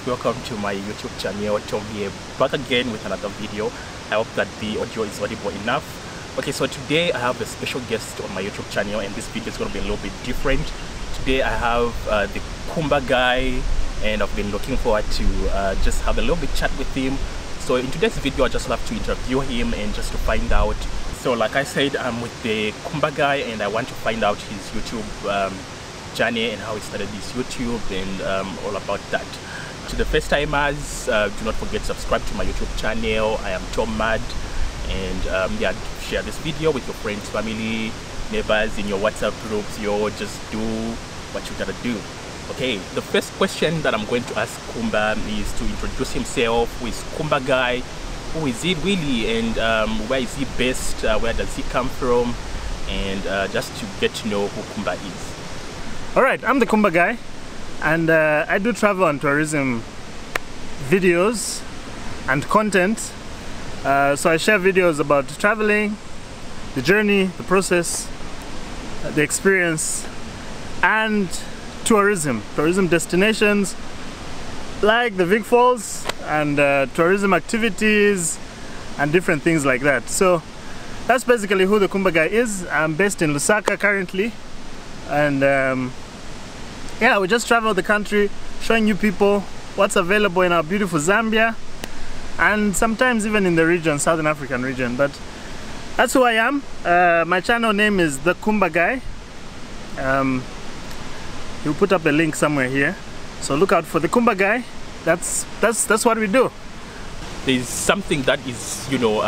welcome to my YouTube channel. Tom here, back again with another video. I hope that the audio is audible enough. Okay, so today I have a special guest on my YouTube channel, and this video is going to be a little bit different. Today I have the Khumba guy, and I've been looking forward to just have a little bit chat with him. So in today's video I just love to interview him and just to find out. So like I said, I'm with the Khumba guy, and I want to find out his YouTube journey and how he started his YouTube and all about that. To the first timers, do not forget to subscribe to my YouTube channel. I am Tom Mad, and yeah, share this video with your friends, family, neighbors, in your WhatsApp groups. Just do what you gotta do. Okay, the first question that I'm going to ask Khumba is to introduce himself. Who is Khumba guy? Who is he really, and where is he based? Where does he come from? And just to get to know who Khumba is. Alright, I'm the Khumba guy, and I do travel and tourism videos and content. So I share videos about traveling, the journey, the process, the experience, and tourism destinations like the Vic Falls, and tourism activities and different things like that. So that's basically who the Khumba guy is. I'm based in Lusaka currently, and yeah, we just travel the country showing you people what's available in our beautiful Zambia, and sometimes even in the region, Southern African region. But that's who I am. My channel name is the Khumba guy. We'll put up a link somewhere here, so look out for the Khumba guy. That's what we do. There's something that is, you know,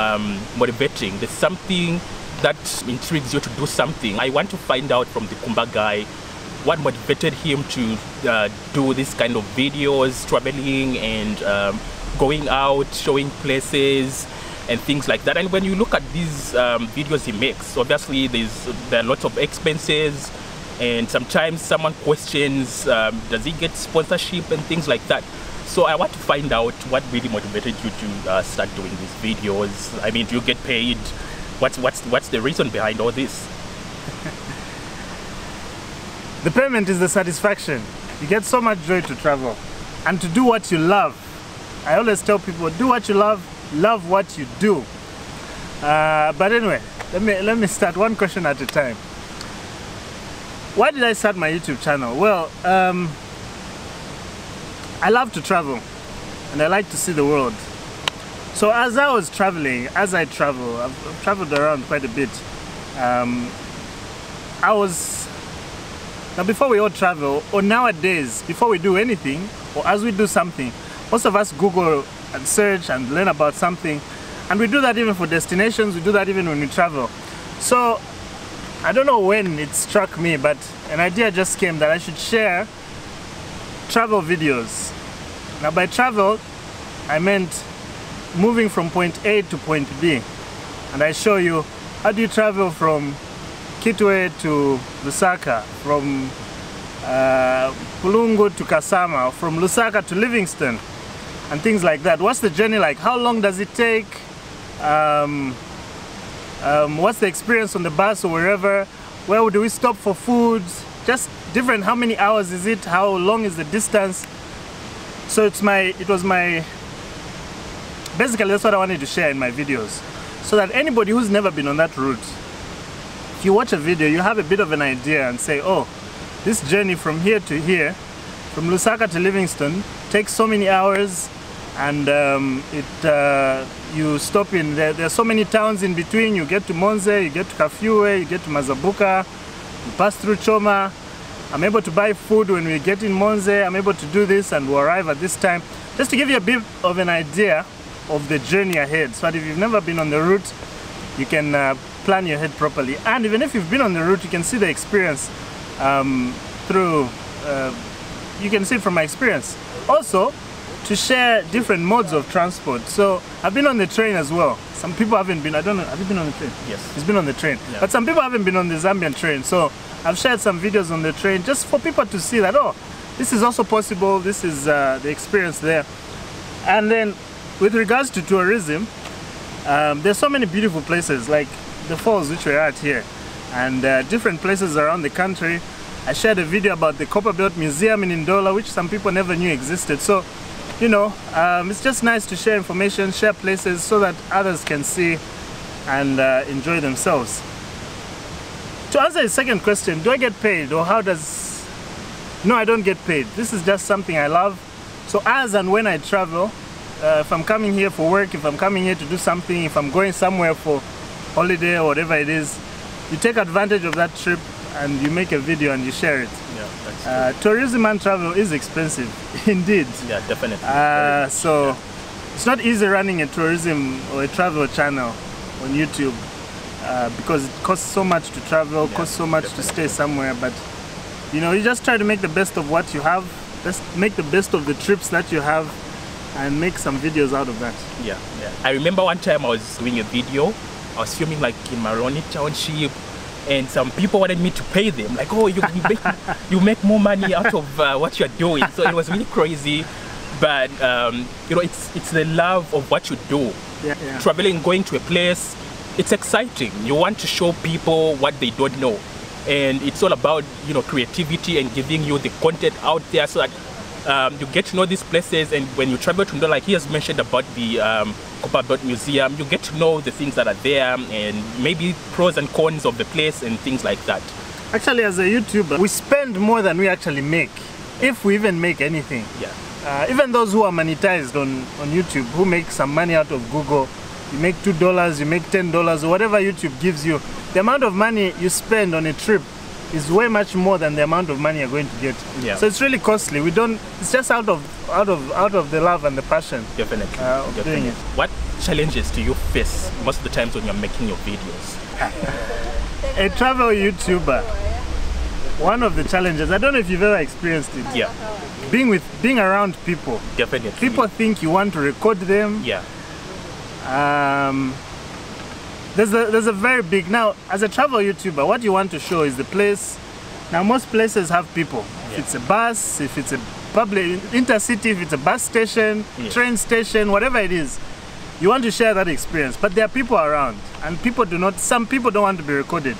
motivating. There's something that intrigues you to do something. I want to find out from the Khumba guy what motivated him to do this kind of videos, traveling and going out, showing places and things like that. And when you look at these videos he makes, obviously there are lots of expenses, and sometimes someone questions, does he get sponsorship and things like that. So I want to find out what really motivated you to start doing these videos. I mean, do you get paid? What's the reason behind all this? The payment is the satisfaction. You get so much joy to travel and to do what you love. I always tell people, do what you love what you do. But anyway, let me start one question at a time. Why did I start my YouTube channel? Well, I love to travel and I like to see the world. So as I was traveling, I've traveled around quite a bit. Now before we all travel, or nowadays, before we do anything, or as we do something, most of us Google and search and learn about something. And we do that even for destinations, we do that even when we travel. So, I don't know when it struck me, but an idea just came that I should share travel videos. Now by travel, I meant moving from point A to point B. And I show you how do you travel from Kitwe to Lusaka, from Pulungu to Kasama, from Lusaka to Livingstone, and things like that. What's the journey like? How long does it take? What's the experience on the bus or wherever? Where do we stop for food? Just different. How many hours is it? How long is the distance? So basically that's what I wanted to share in my videos, so that anybody who's never been on that route, if you watch a video, you have a bit of an idea and say, oh, this journey from here to here, from Lusaka to Livingstone, takes so many hours, and you stop in, there are so many towns in between. You get to Monze, you get to Kafue, you get to Mazabuka, you pass through Choma. I'm able to buy food when we get in Monze, I'm able to do this, and we'll arrive at this time. Just to give you a bit of an idea of the journey ahead, so that if you've never been on the route, you can plan your head properly. And even if you've been on the route, you can see the experience you can see it from my experience. Also, to share different modes of transport. So I've been on the train as well. Some people haven't been. I don't know, have you been on the train? Yes. He's been on the train. Yeah. But some people haven't been on the Zambian train. So I've shared some videos on the train just for people to see that, oh, this is also possible. This is the experience there. And then with regards to tourism, there's so many beautiful places like the falls which we're at here, and different places around the country. I shared a video about the Copperbelt Museum in Ndola, which some people never knew existed. So you know, it's just nice to share information, share places so that others can see and enjoy themselves. To answer the second question, do I get paid or how does... No, I don't get paid. This is just something I love. So as and when I travel, if I'm coming here for work, if I'm coming here to do something, if I'm going somewhere for holiday or whatever it is, you take advantage of that trip and you make a video and you share it. Yeah, that's tourism and travel is expensive, indeed. Yeah, definitely. So it's not easy running a tourism or a travel channel on YouTube because it costs so much to travel, costs so much to stay somewhere. But you know, you just try to make the best of what you have, just make the best of the trips that you have, and make some videos out of that. Yeah. I remember one time I was doing a video. I was filming like in Maroni Township, and some people wanted me to pay them. Like, oh, you make more money out of what you're doing. So it was really crazy. But you know, it's the love of what you do. Yeah. Traveling, going to a place, it's exciting. You want to show people what they don't know, and it's all about, you know, creativity and giving you the content out there so that you get to know these places. And when you travel to know, like he has mentioned about the Khumba Museum, you get to know the things that are there and maybe pros and cons of the place and things like that. Actually, as a YouTuber, we spend more than we actually make, if we even make anything. Yeah. Even those who are monetized on YouTube, who make some money out of Google, you make $2, you make $10, or whatever YouTube gives you, the amount of money you spend on a trip is way much more than the amount of money you're going to get. Yeah. So it's really costly. We don't. It's just out of the love and the passion. Definitely. Of doing it. What challenges do you face most of the times when you're making your videos? A travel YouTuber. One of the challenges. I don't know if you've ever experienced it. Yeah. Being around people. Definitely. People think you want to record them. Yeah. There's a very big, now as a travel YouTuber, what you want to show is the place. Now most places have people. If it's a bus, if it's a public intercity, if it's a bus station, train station, whatever it is, you want to share that experience. But there are people around, and people do not, some people don't want to be recorded.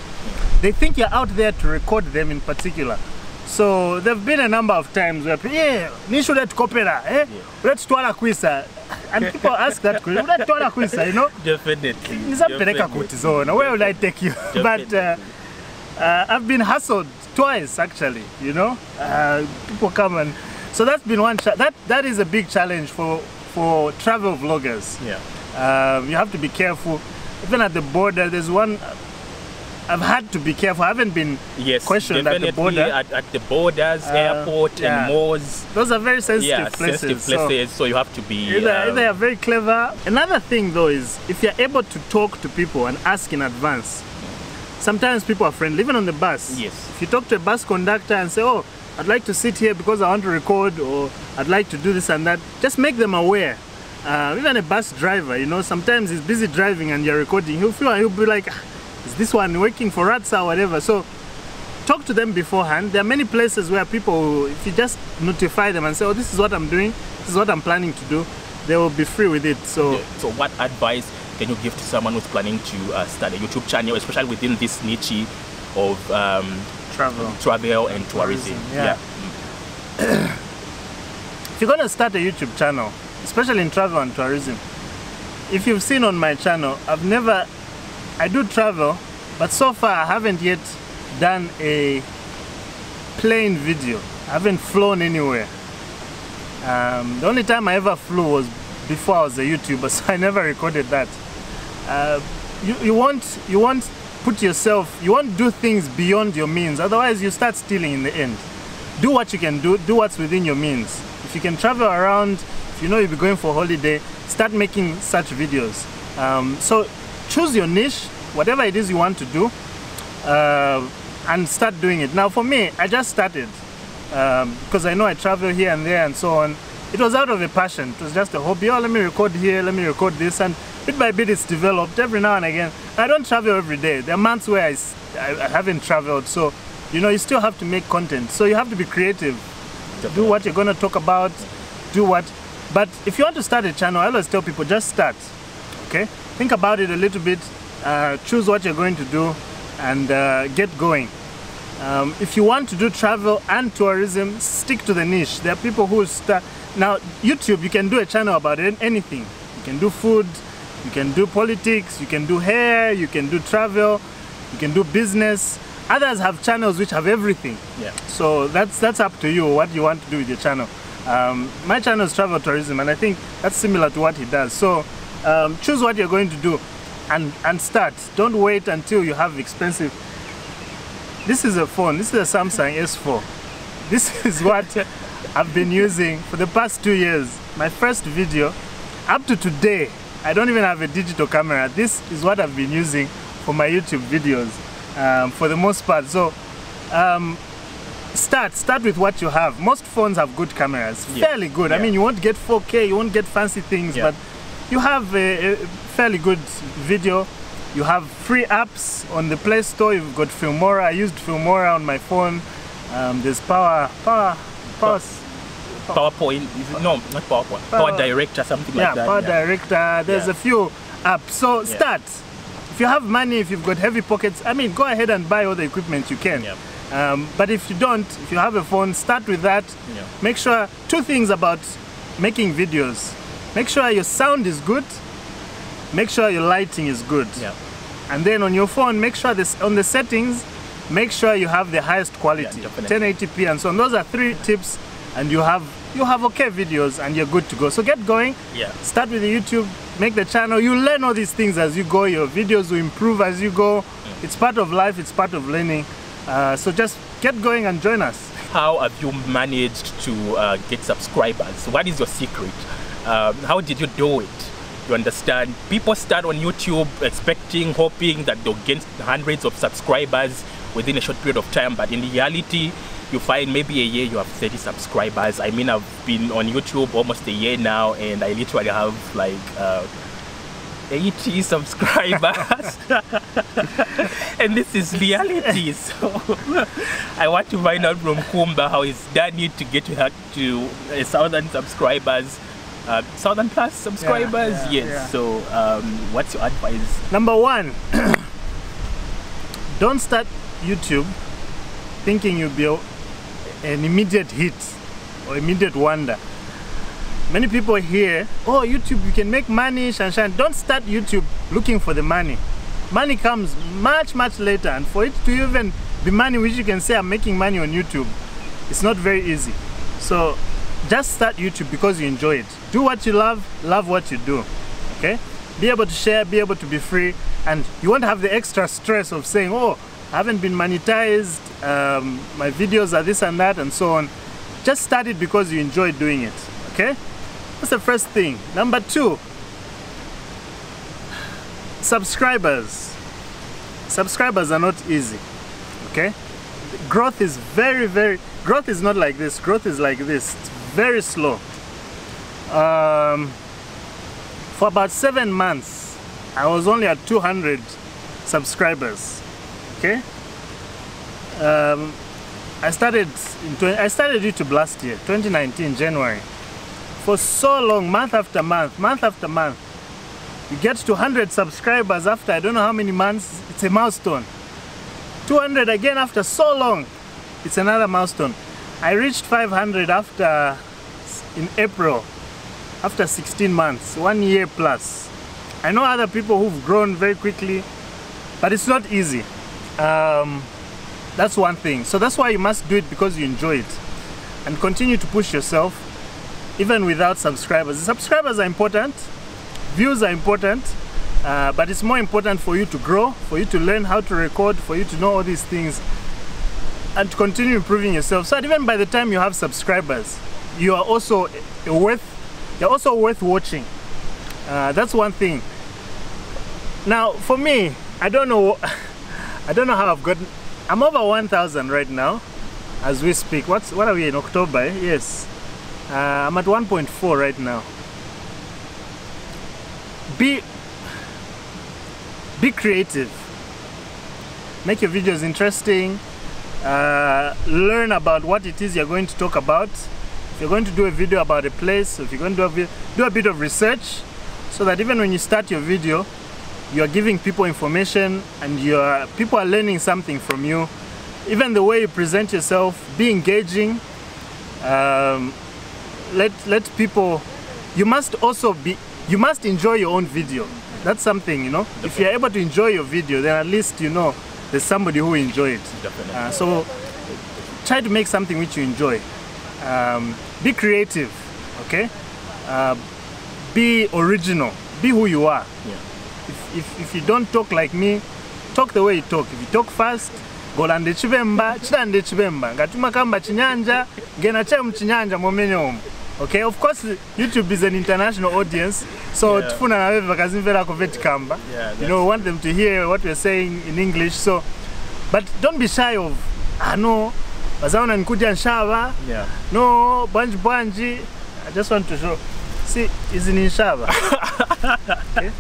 They think you're out there to record them in particular. So there have been a number of times where people, nishu let kopera, let's twala kwisa. And people ask that question, let's twala kwisa, you know? Definitely. Where will I take you? But I've been hustled twice actually, you know? People come and, so that's been one, that is a big challenge for travel vloggers. Yeah. You have to be careful. Even at the border, there's one, I've had to be careful. I haven't been questioned at the border. At the borders, airport and malls. Those are very sensitive places. Sensitive places, so you have to be... Either you're very clever. Another thing though is, if you're able to talk to people and ask in advance, sometimes people are friendly, even on the bus. Yes. If you talk to a bus conductor and say, oh, I'd like to sit here because I want to record, or I'd like to do this and that, just make them aware. Even a bus driver, you know, sometimes he's busy driving and you're recording, he'll be like, is this one working for rats or whatever? So talk to them beforehand. There are many places where people, if you just notify them and say, oh, this is what I'm doing, this is what I'm planning to do, they will be free with it. So so what advice can you give to someone who's planning to start a YouTube channel, especially within this niche of travel and tourism? Yeah. If you're going to start a YouTube channel, especially in travel and tourism, if you've seen on my channel, I do travel, but so far I haven't yet done a plane video. I haven't flown anywhere. The only time I ever flew was before I was a YouTuber, so I never recorded that. You won't put yourself, you won't do things beyond your means, otherwise you start stealing in the end. Do what you can do what's within your means. If you can travel around, if you know you'll be going for a holiday, start making such videos. So choose your niche, whatever it is you want to do, and start doing it. Now for me, I just started because I know I travel here and there and so on. It was out of a passion. It was just a hobby. Oh, let me record here, let me record this, and bit by bit it's developed every now and again. I don't travel every day. There are months where I haven't traveled, so you know, you still have to make content. So you have to be creative. Definitely. Do what you're going to talk about, but if you want to start a channel, I always tell people, just start, okay? Think about it a little bit, choose what you're going to do, and get going. If you want to do travel and tourism, stick to the niche. There are people who start, Now, YouTube, you can do a channel about anything. You can do food, you can do politics, you can do hair, you can do travel, you can do business. Others have channels which have everything. Yeah. So that's up to you, what you want to do with your channel. My channel is travel tourism, and I think that's similar to what he does. So choose what you're going to do and start. Don't wait until you have expensive. This is a phone. This is a Samsung S4. This is what I've been using for the past 2 years. My first video, up to today, I don't even have a digital camera. This is what I've been using for my YouTube videos for the most part. So start with what you have. Most phones have good cameras, fairly good. I mean, you won't get 4K, you won't get fancy things, but you have a fairly good video. You have free apps on the Play Store. You've got Filmora. I used Filmora on my phone. There's PowerPoint, no, not PowerPoint, Power Director, something like that. Yeah, Power Director, there's a few apps. So start. If you have money, if you've got heavy pockets, I mean, go ahead and buy all the equipment you can. But if you don't, if you have a phone, start with that. Make sure, 2 things about making videos. Make sure your sound is good. Make sure your lighting is good. And then on your phone, make sure this on the settings, make sure you have the highest quality, 1080p and so on. Those are 3 tips, and you have okay videos and you're good to go. So get going. Start with the YouTube, make the channel. You learn all these things as you go. Your videos will improve as you go. It's part of life, it's part of learning. So just get going and join us. How have you managed to get subscribers? What is your secret? How did you do it? You understand, people start on YouTube expecting, hoping that they'll gain hundreds of subscribers within a short period of time, but in reality you find maybe a year you have 30 subscribers. I mean, I've been on YouTube almost a year now, and I literally have like 80 subscribers. And this is reality. So I want to find out from Khumba how he's done it to get to 1,000 subscribers. 1,000 plus subscribers. So what's your advice? Number 1, don't start YouTube thinking you'll be an immediate hit or immediate wonder. Many people hear, oh, YouTube, you can make money, Shanshan. Don't start YouTube looking for the money. Money comes much later, and for it to even be money which you can say I'm making money on YouTube, it's not very easy. So just start YouTube because you enjoy it. Do what you love what you do. Okay? Be able to share, be able to be free, and you won't have the extra stress of saying, oh, I haven't been monetized, my videos are this and that and so on. Just start it because you enjoy doing it. Okay? That's the first thing. Number 2, subscribers. Subscribers are not easy. Okay? Growth is growth is not like this. Growth is like this. It's very slow. For about 7 months, I was only at 200 subscribers. Okay. I started YouTube last year, 2019, January. For so long, month after month, you get to 100 subscribers after I don't know how many months. It's a milestone. 200 again after so long, it's another milestone. I reached 500 in April, after 16 months, 1 year plus. I know other people who've grown very quickly, but it's not easy. That's one thing. So that's why you must do it, because you enjoy it, and continue to push yourself even without subscribers. The subscribers are important, views are important, but it's more important for you to grow, for you to learn how to record, for you to know all these things, and to continue improving yourself, so that even by the time you have subscribers, you are also worth watching. That's one thing. Now for me, I don't know how I've gotten. I'm over 1,000 right now as we speak. What are we in October? Yes. I'm at 1.4 right now. Be creative. Make your videos interesting. Learn about what it is you're going to talk about. If you're going to do a video about a place, if you're going to do a bit of research, so that even when you start your video, you're giving people information, and people are learning something from you. Even the way you present yourself, be engaging. let people. You must also you must enjoy your own video. That's something, you know. If you're able to enjoy your video, then at least you know there's somebody who enjoy it. So try to make something which you enjoy. Be creative, okay? Be original. Be who you are. Yeah. If you don't talk like me, talk the way you talk. If you talk fast, golande chibemba, chitande chibemba. Ngatuma kamba chinyanja, gena chemu chinyanja momenyo. Okay, of course YouTube is an international audience, so tufuna na wewe vakazimvera kuveti kamba. You know, we want them to hear what we're saying in English. So, but don't be shy of no, bazaona nikuja nshava. No, banji. I just want to show. See, is in Nshava. Okay?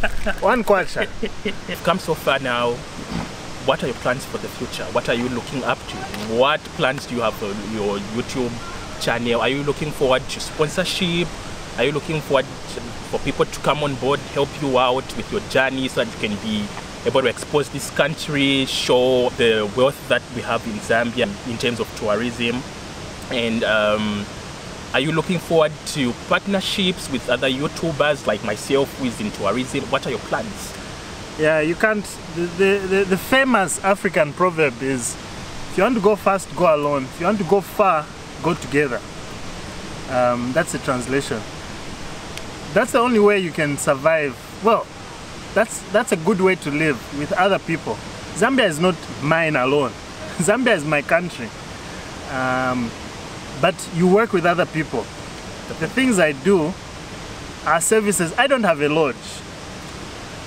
One question. You've come so far now. What are your plans for the future? What are you looking up to? What plans do you have for your YouTube channel? Are you looking forward to sponsorship? Are you looking forward for people to come on board, help you out with your journey so that you can be able to expose this country, show the wealth that we have in Zambia in terms of tourism? And are you looking forward to partnerships with other YouTubers like myself who is in tourism? What are your plans? Yeah, you can't. The famous African proverb is, if you want to go fast, go alone. If you want to go far, go together. That's the translation. That's the only way you can survive. Well, that's a good way to live with other people. Zambia is not mine alone. Zambia is my country. But you work with other people. The things I do are services. I don't have a lodge.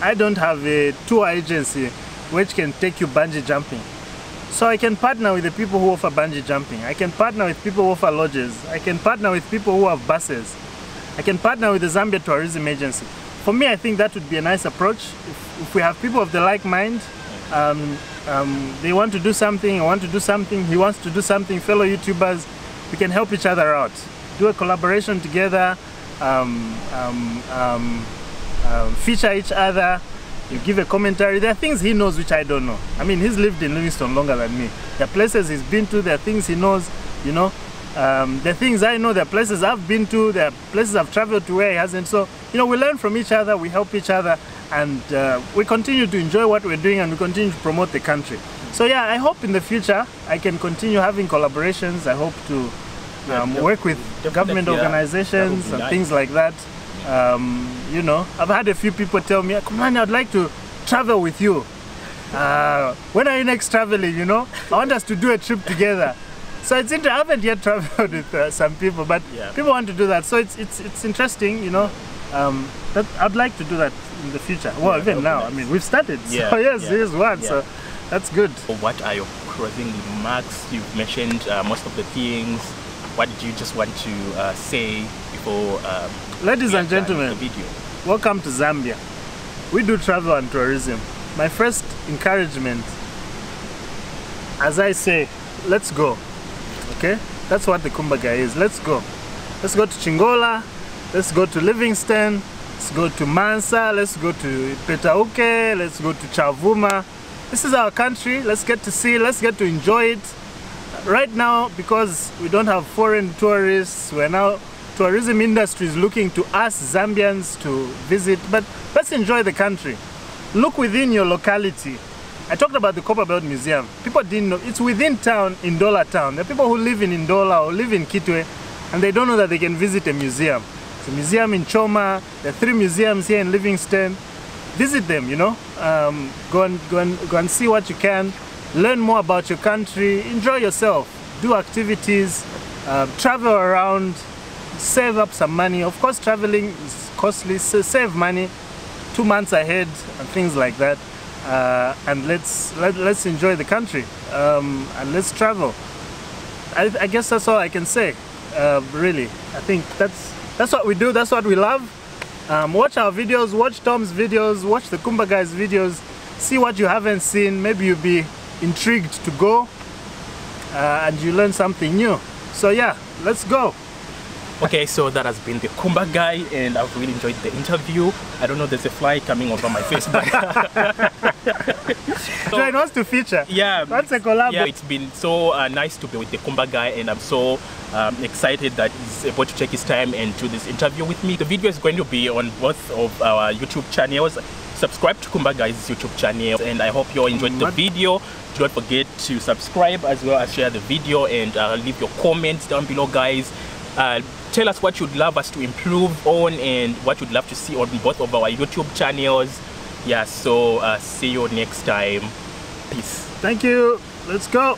I don't have a tour agency which can take you bungee jumping. So I can partner with the people who offer bungee jumping. I can partner with people who offer lodges. I can partner with people who have buses. I can partner with the Zambia Tourism Agency. For me, I think that would be a nice approach. If we have people of the like mind, they want to do something, I want to do something, he wants to do something, fellow YouTubers, we can help each other out. Do a collaboration together, feature each other, you give a commentary. There are things he knows which I don't know. I mean, he's lived in Livingstone longer than me. There are places he's been to, there are things he knows, you know. There are things I know, there are places I've been to, there are places I've traveled to where he hasn't. So, you know, we learn from each other, we help each other, and we continue to enjoy what we're doing, and we continue to promote the country. So yeah, I hope in the future I can continue having collaborations. I hope to work with government organizations and things like that. You know, I've had a few people tell me, come on, I'd like to travel with you. When are you next traveling, you know? I want us to do a trip together. So it's interesting. I haven't yet traveled with some people, but people want to do that. So it's interesting, you know. That I'd like to do that in the future. Well, even now, I mean, we've started. So yes, here's one. So that's good. What are your closing remarks? You've mentioned most of the things. What did you just want to say before? Ladies and gentlemen, welcome to Zambia. We do travel and tourism. My first encouragement, as I say, let's go. Okay, that's what the Khumba guy is. Let's go. Let's go to Chingola. Let's go to Livingstone. Let's go to Mansa. Let's go to Petauke. Let's go to Chavuma. This is our country. Let's get to see. Let's get to enjoy it. Right now, because we don't have foreign tourists, we're now tourism industry is looking to us Zambians to visit. But let's enjoy the country. Look within your locality. I talked about the Copper Belt Museum. People didn't know. It's within town, in Ndola town. There are people who live in Ndola or live in Kitwe, and they don't know that they can visit a museum. It's a museum in Choma. There are 3 museums here in Livingstone. Visit them, you know. Go and see what you can. Learn more about your country. Enjoy yourself. Do activities. Travel around. Save up some money. Of course, traveling is costly. So save money 2 months ahead and things like that. And let's enjoy the country, and let's travel. I guess that's all I can say. Really, I think that's what we do. That's what we love. Watch our videos. Watch Tom's videos. Watch the Khumba guy's videos. See what you haven't seen. Maybe you'll be intrigued to go, and you learn something new. So yeah, let's go. Okay, so that has been the Khumba guy, and I've really enjoyed the interview. I don't know, there's a fly coming over my face, but so it wants to feature. Yeah, that's a collab. Yeah, it's been so nice to be with the Khumba guy, and I'm so excited that he's able to take his time and do this interview with me. The video is going to be on both of our YouTube channels. Subscribe to Khumba guy's YouTube channel, and I hope you all enjoyed the video. Do not forget to subscribe as well as share the video, and leave your comments down below, guys. Tell us what you'd love us to improve on and what you'd love to see on both of our YouTube channels. Yeah, so see you next time. Peace. Thank you. Let's go.